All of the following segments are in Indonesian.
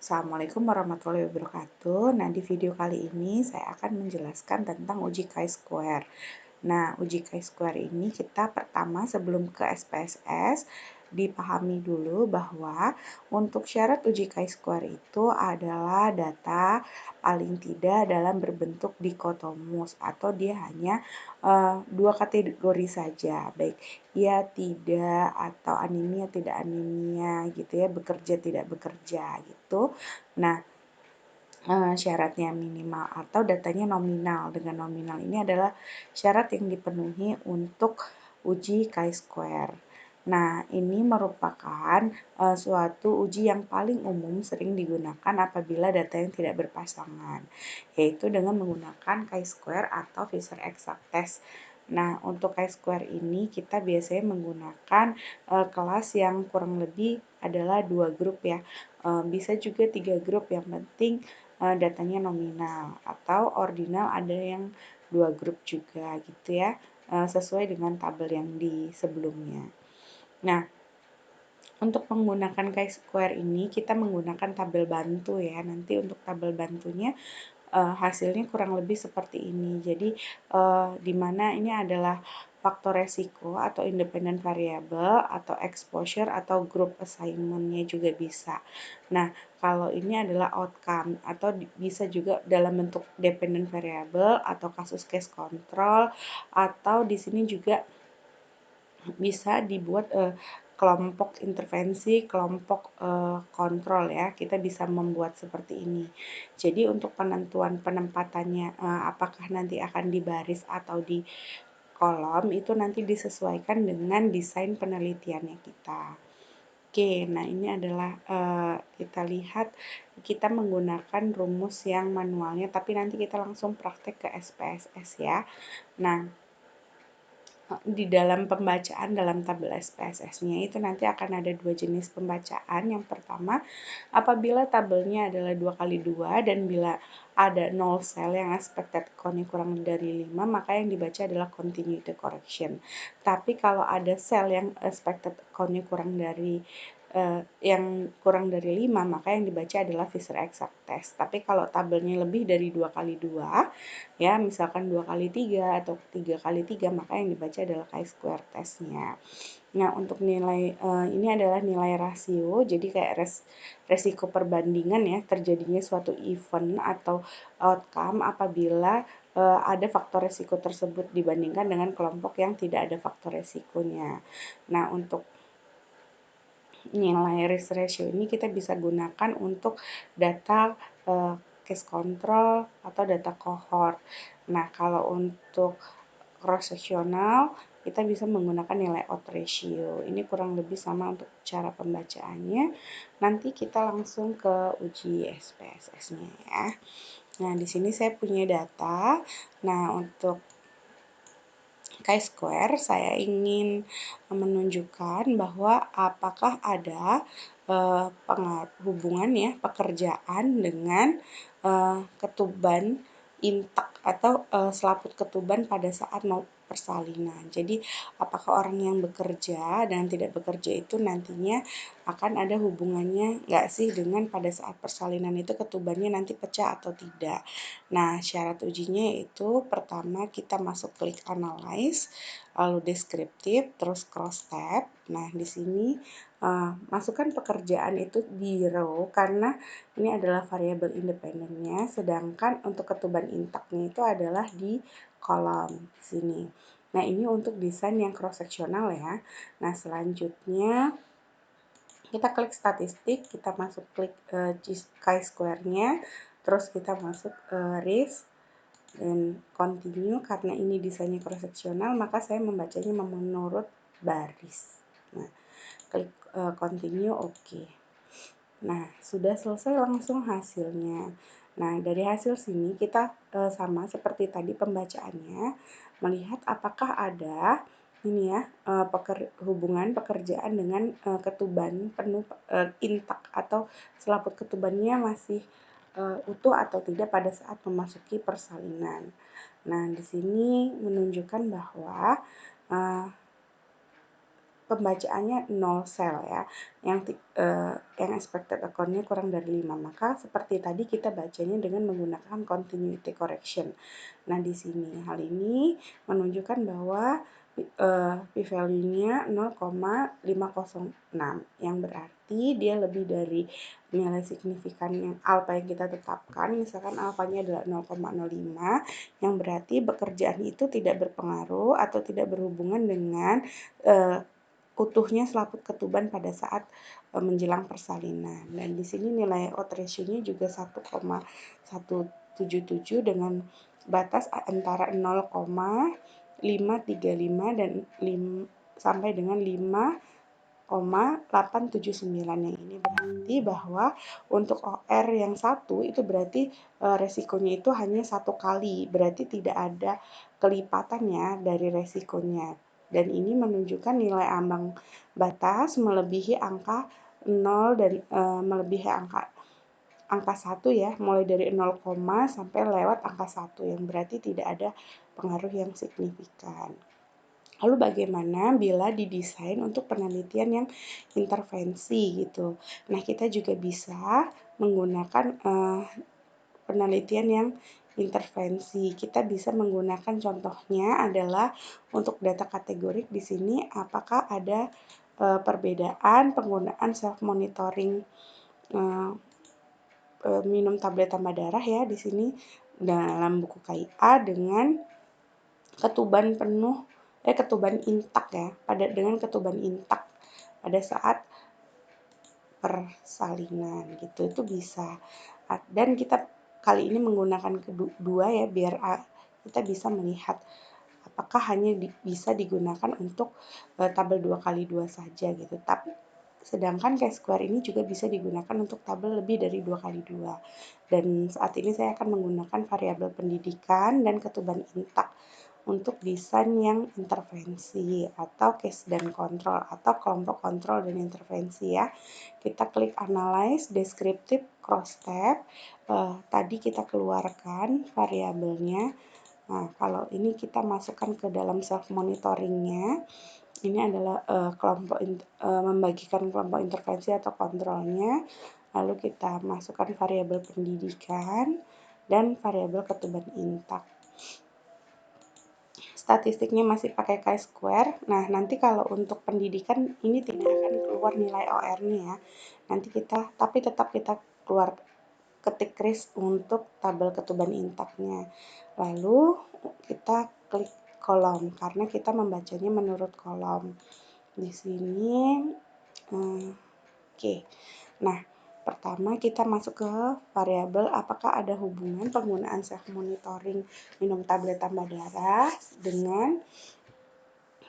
Assalamualaikum warahmatullahi wabarakatuh. Nah, di video kali ini saya akan menjelaskan tentang uji chi-square. Nah, uji chi-square ini kita pertama sebelum ke SPSS dipahami dulu bahwa untuk syarat uji chi-square itu adalah data paling tidak dalam berbentuk dikotomus atau dia hanya dua kategori saja, baik iya tidak atau anemia tidak anemia gitu ya, bekerja tidak bekerja gitu. Nah, syaratnya minimal atau datanya nominal. Dengan nominal ini adalah syarat yang dipenuhi untuk uji chi-square. Nah, ini merupakan suatu uji yang paling umum sering digunakan apabila data yang tidak berpasangan, yaitu dengan menggunakan chi-square atau Fisher-Exact test. Nah, untuk chi-square ini kita biasanya menggunakan kelas yang kurang lebih adalah 2 grup ya. Bisa juga 3 grup, yang penting datanya nominal, atau ordinal ada yang 2 grup juga gitu ya, sesuai dengan tabel yang di sebelumnya. Nah, untuk menggunakan chi-square ini kita menggunakan tabel bantu ya. Nanti untuk tabel bantunya hasilnya kurang lebih seperti ini. Jadi di mana ini adalah faktor resiko atau independent variable atau exposure atau group assignment-nya juga bisa. Nah, kalau ini adalah outcome atau bisa juga dalam bentuk dependent variable atau kasus case control, atau di sini juga bisa dibuat kelompok intervensi, kelompok kontrol ya. Kita bisa membuat seperti ini. Jadi untuk penentuan penempatannya apakah nanti akan di baris atau di kolom itu nanti disesuaikan dengan desain penelitiannya kita. Oke, nah ini adalah kita lihat kita menggunakan rumus yang manualnya, tapi nanti kita langsung praktek ke SPSS ya. Nah, di dalam pembacaan dalam tabel SPSS-nya itu nanti akan ada 2 jenis pembacaan. Yang pertama, apabila tabelnya adalah 2 kali 2 dan bila ada 0 sel yang expected count-nya kurang dari 5, maka yang dibaca adalah continuity correction. Tapi kalau ada sel yang expected count-nya yang kurang dari 5, maka yang dibaca adalah Fisher-Exact test. Tapi kalau tabelnya lebih dari 2 kali 2, ya misalkan 2 kali 3 atau 3 kali 3, maka yang dibaca adalah chi-square testnya. Nah, untuk nilai ini adalah nilai rasio, jadi kayak resiko perbandingan ya terjadinya suatu event atau outcome apabila ada faktor resiko tersebut dibandingkan dengan kelompok yang tidak ada faktor resikonya. Nah, untuk nilai risk ratio ini kita bisa gunakan untuk data case control atau data cohort. Nah, kalau untuk cross sectional kita bisa menggunakan nilai odds ratio. Ini kurang lebih sama untuk cara pembacaannya. Nanti kita langsung ke uji SPSS-nya ya. Nah, di sini saya punya data. Nah, untuk chi-square saya ingin menunjukkan bahwa apakah ada hubungan ya pekerjaan dengan ketuban intak atau selaput ketuban pada saat mau persalinan. Jadi apakah orang yang bekerja dan tidak bekerja itu nantinya akan ada hubungannya nggak sih dengan pada saat persalinan itu ketubannya nanti pecah atau tidak. Nah, syarat ujinya itu pertama kita masuk klik analyze, lalu deskriptif, terus cross tab. Nah, di sini masukkan pekerjaan itu di row karena ini adalah variabel independennya, sedangkan untuk ketuban intaknya itu adalah di kolom sini. Nah, ini untuk desain yang cross sectional ya. Nah, selanjutnya kita klik statistik, kita masuk klik chi-square-nya, terus kita masuk risk dan continue. Karena ini desainnya cross sectional, maka saya membacanya menurut baris. Nah, klik continue, oke. Nah, sudah selesai langsung hasilnya. Nah, dari hasil sini kita sama seperti tadi pembacaannya, melihat apakah ada ini ya hubungan pekerjaan dengan ketuban penuh intak atau selaput ketubannya masih utuh atau tidak pada saat memasuki persalinan. Nah, di sini menunjukkan bahwa pembacaannya 0 sel ya, yang expected account-nya kurang dari 5. Maka seperti tadi kita bacanya dengan menggunakan continuity correction. Nah, di sini hal ini menunjukkan bahwa p-value-nya 0,506 yang berarti dia lebih dari nilai signifikan yang alfa yang kita tetapkan. Misalkan alfanya adalah 0,05 yang berarti pekerjaan itu tidak berpengaruh atau tidak berhubungan dengan utuhnya selaput ketuban pada saat menjelang persalinan. Dan di sini nilai odds ratio-nya juga 1,177 dengan batas antara 0,535 dan sampai dengan 5,879. Yang ini berarti bahwa untuk OR yang satu itu berarti resikonya itu hanya satu kali, berarti tidak ada kelipatannya dari resikonya. Dan ini menunjukkan nilai ambang batas melebihi angka 0 dan melebihi angka 1 ya, mulai dari 0, sampai lewat angka 1 yang berarti tidak ada pengaruh yang signifikan. Lalu bagaimana bila didesain untuk penelitian yang intervensi gitu. Nah, kita juga bisa menggunakan penelitian yang intervensi. Kita bisa menggunakan contohnya adalah untuk data kategorik di sini apakah ada perbedaan penggunaan self monitoring minum tablet tambah darah ya di sini dalam buku KIA dengan ketuban intak ya dengan ketuban intak pada saat persalinan gitu itu bisa. Dan kita kali ini menggunakan kedua ya biar kita bisa melihat apakah hanya bisa digunakan untuk tabel 2x2 saja gitu. Tapi sedangkan chi-square ini juga bisa digunakan untuk tabel lebih dari 2x2. Dan saat ini saya akan menggunakan variabel pendidikan dan ketuban intak untuk desain yang intervensi atau case dan control atau kelompok kontrol dan intervensi ya. Kita klik analyze, descriptive, cross tab. Tadi kita keluarkan variabelnya. Nah, kalau ini kita masukkan ke dalam self monitoringnya. Ini adalah membagikan kelompok intervensi atau kontrolnya. Lalu kita masukkan variabel pendidikan dan variabel ketuban intak. Statistiknya masih pakai chi-square. Nah, nanti kalau untuk pendidikan ini tidak akan keluar nilai OR-nya ya. Nanti tapi tetap kita keluar ketik kris untuk tabel ketuban intaknya. Lalu kita klik kolom karena kita membacanya menurut kolom. Di sini oke. Nah, pertama kita masuk ke variabel apakah ada hubungan penggunaan self monitoring minum tablet tambah darah dengan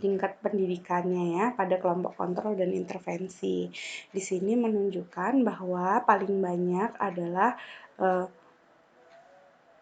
tingkat pendidikannya ya pada kelompok kontrol dan intervensi. Di sini menunjukkan bahwa paling banyak adalah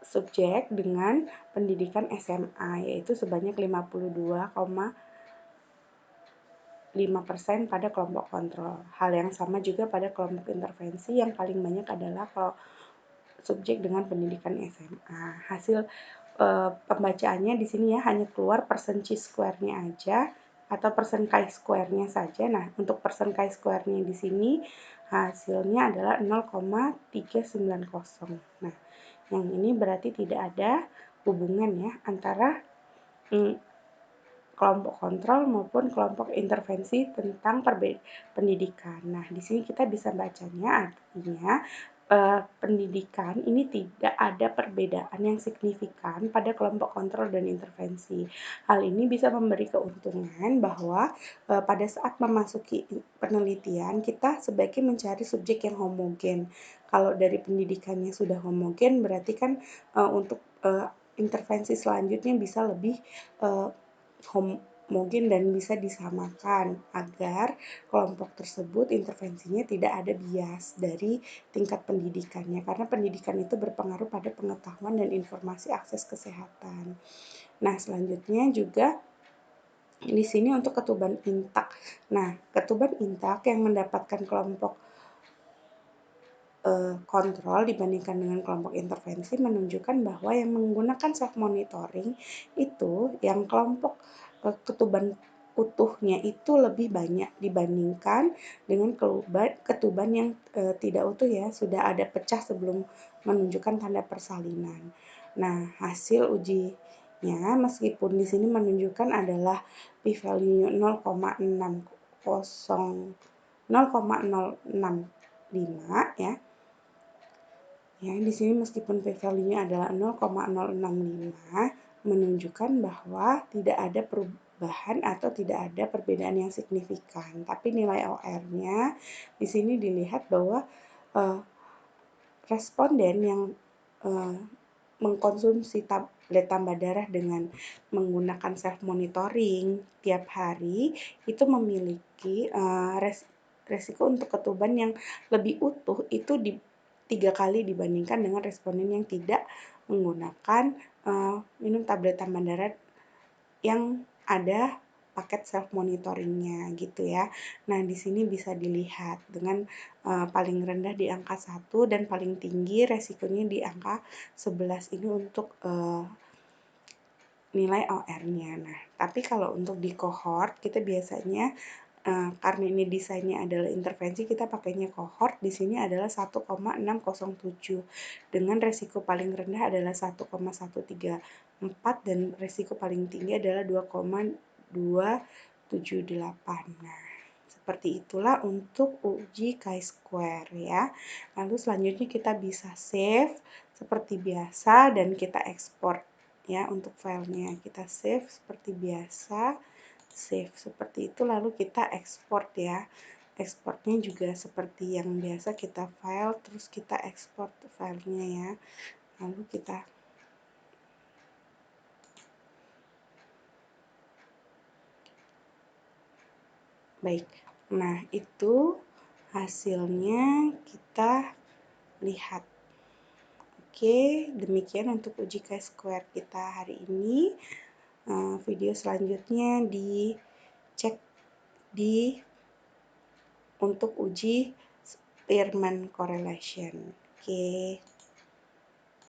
subjek dengan pendidikan SMA yaitu sebanyak 52,5% pada kelompok kontrol. Hal yang sama juga pada kelompok intervensi yang paling banyak adalah subjek dengan pendidikan SMA. Hasil pembacaannya di sini ya hanya keluar persen chi-square-nya aja atau persen chi-square-nya saja. Nah, untuk persen chi-square-nya di sini hasilnya adalah 0,390. Nah, yang ini berarti tidak ada hubungan ya antara kelompok kontrol maupun kelompok intervensi tentang pendidikan. Nah, di sini kita bisa bacanya artinya pendidikan ini tidak ada perbedaan yang signifikan pada kelompok kontrol dan intervensi. Hal ini bisa memberi keuntungan bahwa pada saat memasuki penelitian kita sebaiknya mencari subjek yang homogen. Kalau dari pendidikannya sudah homogen berarti kan untuk intervensi selanjutnya bisa lebih homogen dan bisa disamakan agar kelompok tersebut intervensinya tidak ada bias dari tingkat pendidikannya karena pendidikan itu berpengaruh pada pengetahuan dan informasi akses kesehatan. Nah, selanjutnya juga di sini untuk ketuban intak. Nah, ketuban intak yang mendapatkan kelompok kontrol dibandingkan dengan kelompok intervensi menunjukkan bahwa yang menggunakan self monitoring itu yang kelompok ketuban utuhnya itu lebih banyak dibandingkan dengan ketuban yang tidak utuh ya, sudah ada pecah sebelum menunjukkan tanda persalinan. Nah, hasil ujinya meskipun di sini menunjukkan adalah p-value 0,065 ya. Ya, di sini meskipun p-value-nya adalah 0,065 menunjukkan bahwa tidak ada perubahan atau tidak ada perbedaan yang signifikan. Tapi nilai OR-nya di sini dilihat bahwa responden yang mengkonsumsi tablet tambah darah dengan menggunakan self monitoring tiap hari itu memiliki resiko untuk ketuban yang lebih utuh itu di 3 kali dibandingkan dengan responden yang tidak menggunakan minum tablet tambah darah yang ada paket self monitoringnya gitu ya. Nah, di sini bisa dilihat dengan paling rendah di angka 1 dan paling tinggi resikonya di angka 11 ini untuk nilai OR-nya. Nah, tapi kalau untuk di cohort kita biasanya karena ini desainnya adalah intervensi, kita pakainya cohort. Di sini adalah 1,607 dengan resiko paling rendah adalah 1,134 dan resiko paling tinggi adalah 2,278. Nah, seperti itulah untuk uji chi-square ya. Lalu selanjutnya kita bisa save seperti biasa dan kita ekspor ya untuk filenya. Kita save seperti biasa. Save seperti itu lalu kita ekspor ya. Ekspornya juga seperti yang biasa, kita file terus kita ekspor filenya ya. Lalu kita baik. Nah, itu hasilnya kita lihat. Oke, demikian untuk uji chi-square kita hari ini. Video selanjutnya dicek di untuk uji Spearman correlation. Oke.